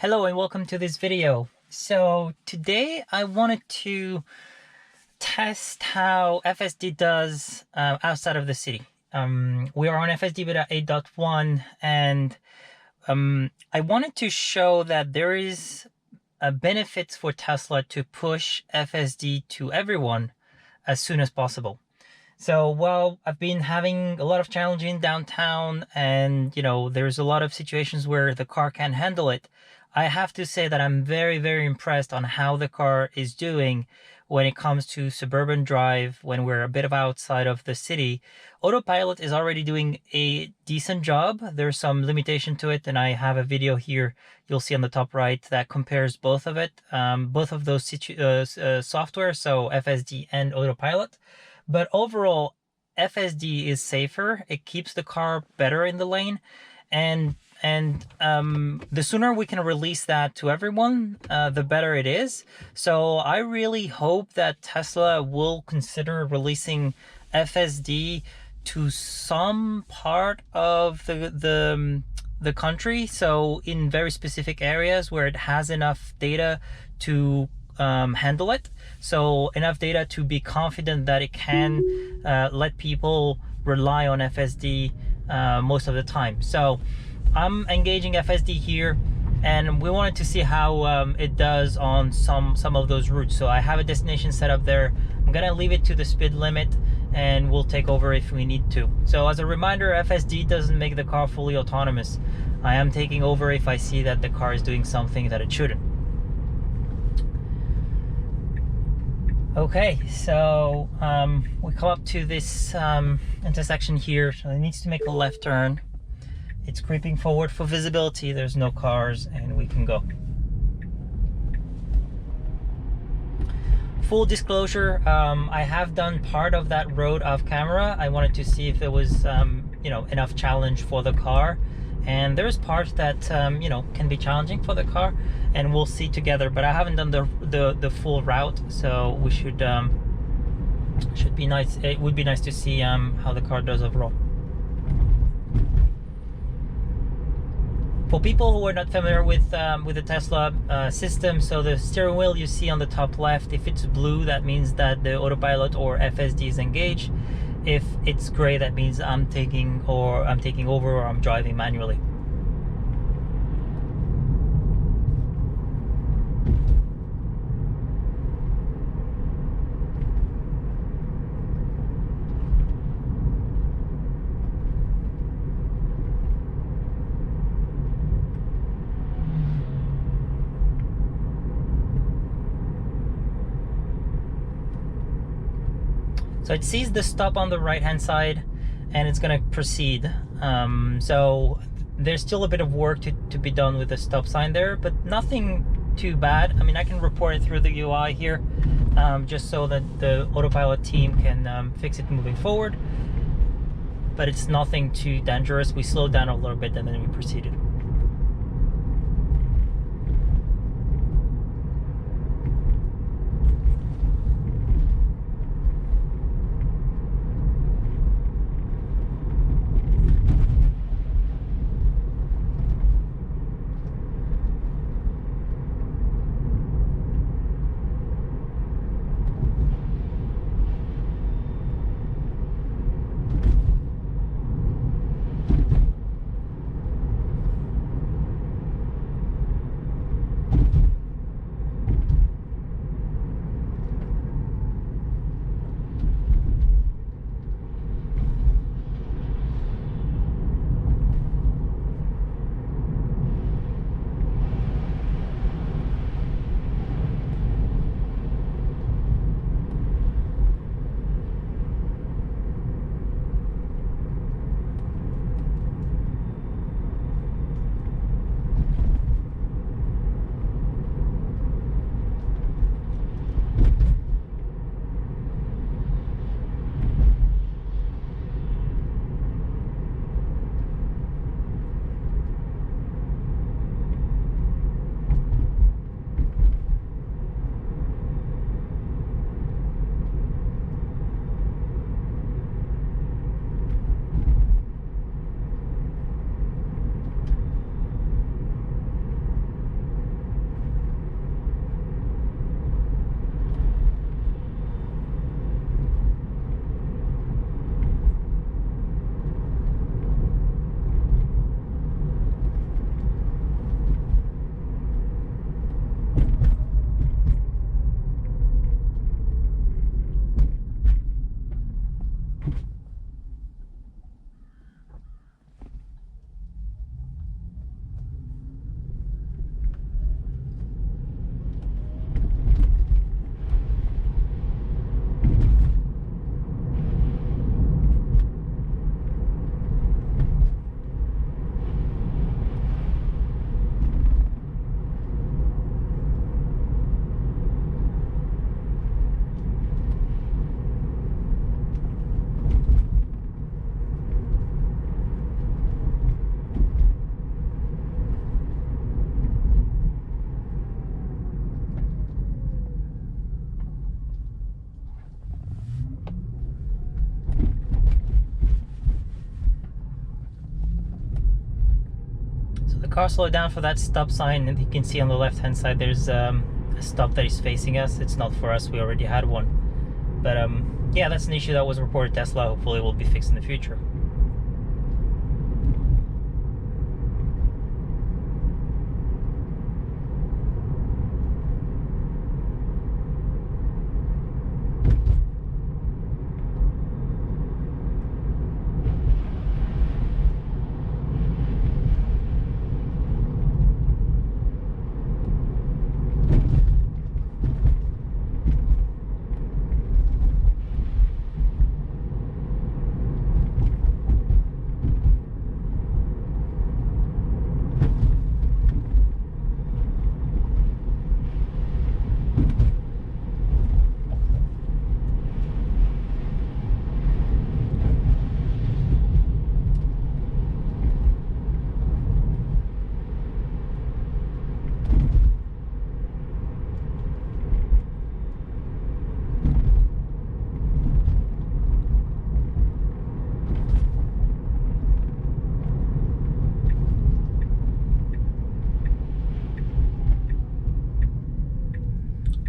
Hello and welcome to this video. So today I wanted to test how FSD does outside of the city. We are on FSD Beta 8.1 and I wanted to show that there is benefits for Tesla to push FSD to everyone as soon as possible. So while I've been having a lot of challenging downtown and, there's a lot of situations where the car can't handle it, I have to say that I'm very, very impressed on how the car is doing when it comes to suburban drive, when we're a bit of outside of the city. Autopilot is already doing a decent job. There's some limitation to it, and I have a video here you'll see on the top right that compares both of it, both of those software, so FSD and Autopilot. But overall, FSD is safer. It keeps the car better in the lane, and the sooner we can release that to everyone, the better it is. So I really hope that Tesla will consider releasing FSD to some part of the country. So in very specific areas where it has enough data to handle it. So enough data to be confident that it can let people rely on FSD most of the time. So I'm engaging FSD here, and we wanted to see how it does on some of those routes. So I have a destination set up there. I'm gonna leave it to the speed limit and we'll take over if we need to. So as a reminder, FSD doesn't make the car fully autonomous. I am taking over if I see that the car is doing something that it shouldn't. Okay, so we come up to this intersection here, so it needs to make a left turn. It's creeping forward for visibility. There's no cars and we can go. Full disclosure, I have done part of that road off camera. I wanted to see if it was enough challenge for the car. And there's parts that can be challenging for the car, and we'll see together. But I haven't done the full route, so we should be nice. It would be nice to see how the car does overall. For people who are not familiar with the Tesla system, so the steering wheel you see on the top left, if it's blue, that means that the autopilot or FSD is engaged. If it's gray, that means I'm taking over or I'm driving manually. So it sees the stop on the right hand side and it's going to proceed. So there's still a bit of work to be done with the stop sign there, but nothing too bad. I mean, I can report it through the UI here, just so that the autopilot team can fix it moving forward. But it's nothing too dangerous. We slowed down a little bit and then we proceeded. car slowed down for that stop sign, and you can see on the left hand side there's a stop that is facing us. It's not for us, we already had one. But yeah, that's an issue that was reported to Tesla. Hopefully it will be fixed in the future.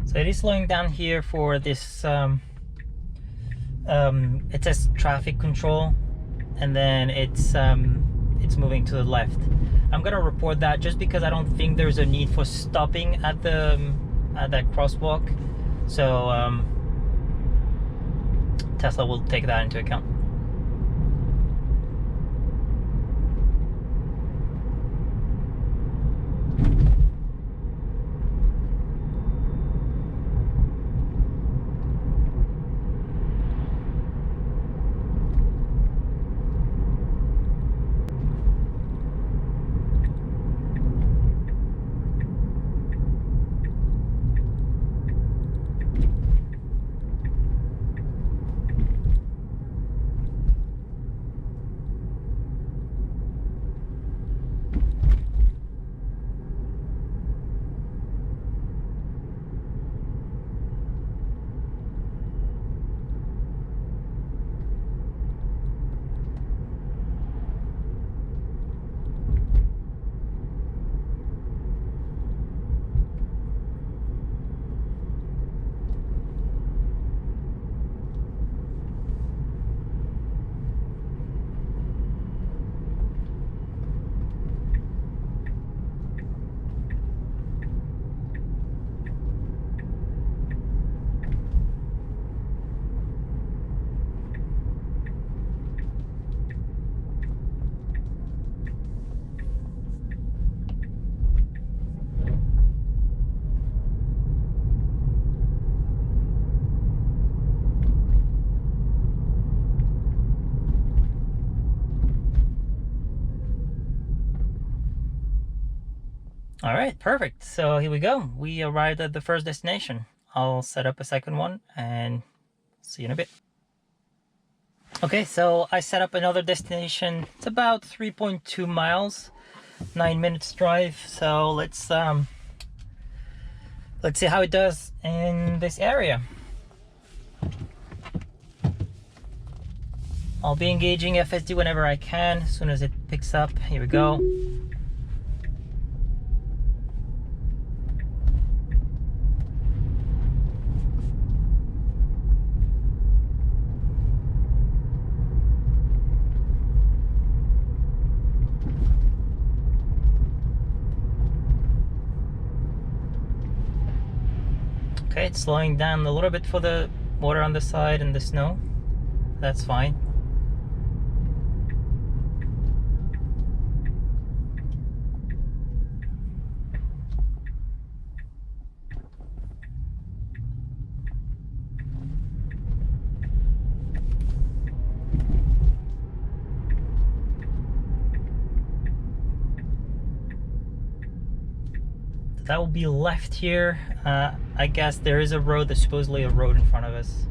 So it is slowing down here for this, it says traffic control, and then it's moving to the left. I'm gonna report that just because I don't think there's a need for stopping at the at that crosswalk. So Tesla will take that into account. All right, perfect. So here we go. We arrived at the first destination. I'll set up a second one and see you in a bit. Okay, so I set up another destination. It's about 3.2 miles, 9 minutes drive. So let's see how it does in this area. I'll be engaging FSD whenever I can, as soon as it picks up. Here we go. Okay, it's slowing down a little bit for the water on the side and the snow. That's fine. That will be left here. I guess there is a road, there's supposedly a road in front of us.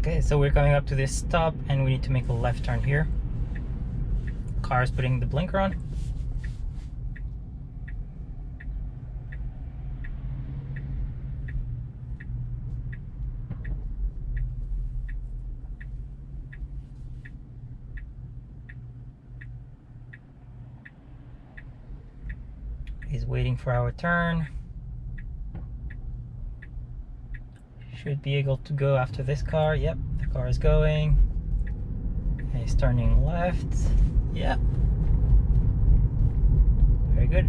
Okay, so we're coming up to this stop and we need to make a left turn here. Car is putting the blinker on. He's waiting for our turn. Should be able to go after this car. Yep, the car is going. And he's turning left. Yep. Very good.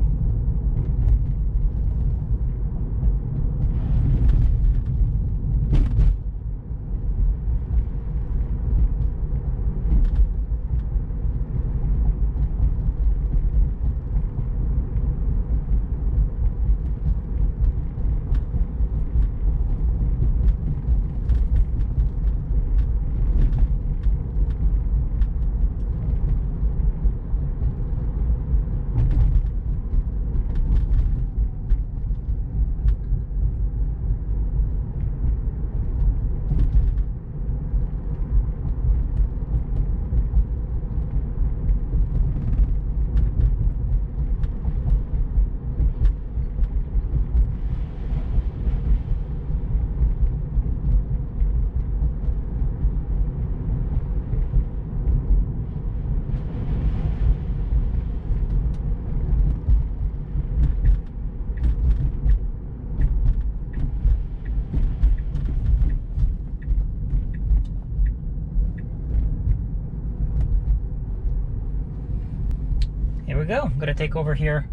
Here we go. I'm gonna take over here.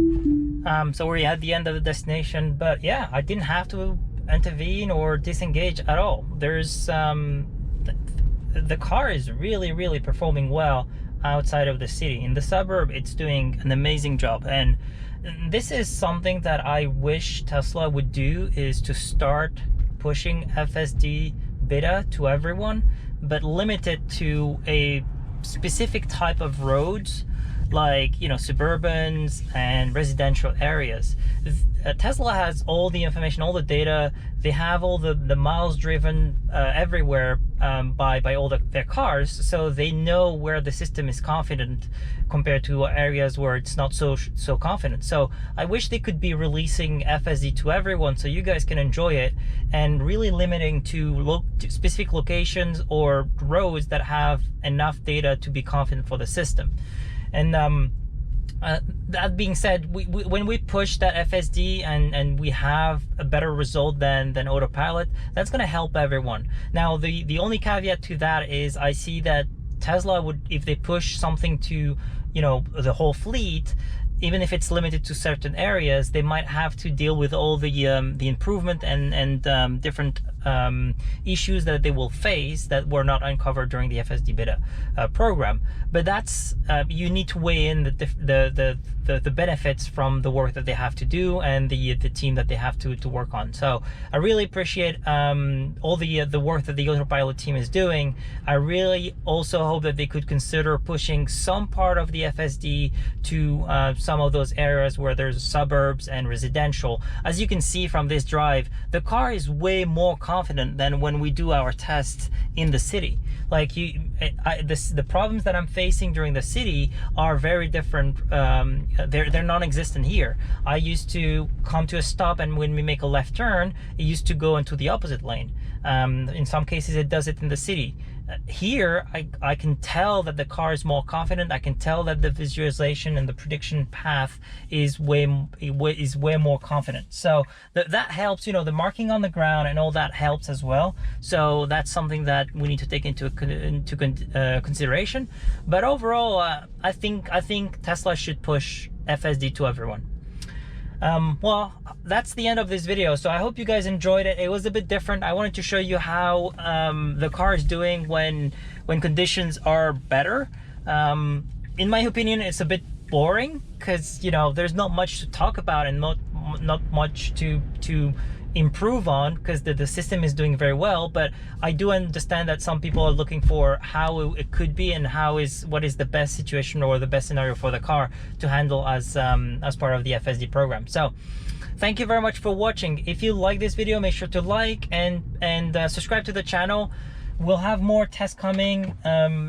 So we're at the end of the destination, but yeah, I didn't have to intervene or disengage at all. There's the car is really performing well outside of the city. In the suburb, it's doing an amazing job, and this is something that I wish Tesla would do, is to start pushing FSD Beta to everyone, but limit it to a specific type of roads, like, you know, suburbans and residential areas. Tesla has all the information, all the data. They have all the miles driven everywhere by all their cars, so they know where the system is confident compared to areas where it's not so confident. So I wish they could be releasing FSD to everyone so you guys can enjoy it, and really limiting to specific locations or roads that have enough data to be confident for the system. And that being said, when we push that FSD and we have a better result than autopilot, that's going to help everyone. Now, the only caveat to that is I see that Tesla would, if they push something to, you know, the whole fleet, even if it's limited to certain areas, they might have to deal with all the improvement and different issues that they will face that were not uncovered during the FSD Beta program. But that's you need to weigh in the benefits from the work that they have to do and the team that they have to work on. So I really appreciate all the work that the autopilot team is doing. I really also hope that they could consider pushing some part of the FSD to some of those areas where there's suburbs and residential. As you can see from this drive, the car is way more confident than when we do our tests in the city. Like the problems that I'm facing during the city are very different. They're non-existent here. I used to come to a stop, and when we make a left turn, it used to go into the opposite lane. In some cases, it does it in the city. Here, I can tell that the car is more confident. I can tell that the visualization and the prediction path is way more confident. So that helps. You know, the marking on the ground and all that helps as well. So that's something that we need to take into consideration. But overall, I think Tesla should push FSD to everyone. Well, that's the end of this video. So I hope you guys enjoyed it. It was a bit different. I wanted to show you how the car is doing when conditions are better. In my opinion, it's a bit boring because, you know, there's not much to talk about and not much to improve on, because the system is doing very well. But I do understand that some people are looking for how it could be and what is the best situation or the best scenario for the car to handle as part of the FSD program. So thank you very much for watching. If you like this video, make sure to like and subscribe to the channel. we'll have more tests coming,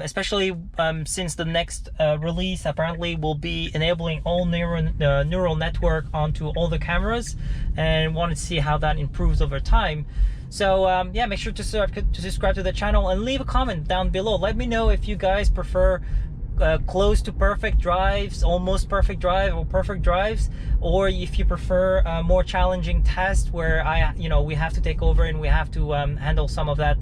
especially since the next release apparently will be enabling all neural network onto all the cameras, and want to see how that improves over time. So yeah, make sure to subscribe to the channel and leave a comment down below. Let me know if you guys prefer close to perfect drives, almost perfect drive, or perfect drives, or if you prefer more challenging tests where we have to take over and we have to handle some of that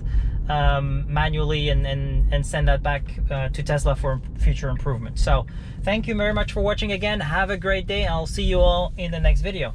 manually and send that back to Tesla for future improvement. So thank you very much for watching again. Have a great day. I'll see you all in the next video.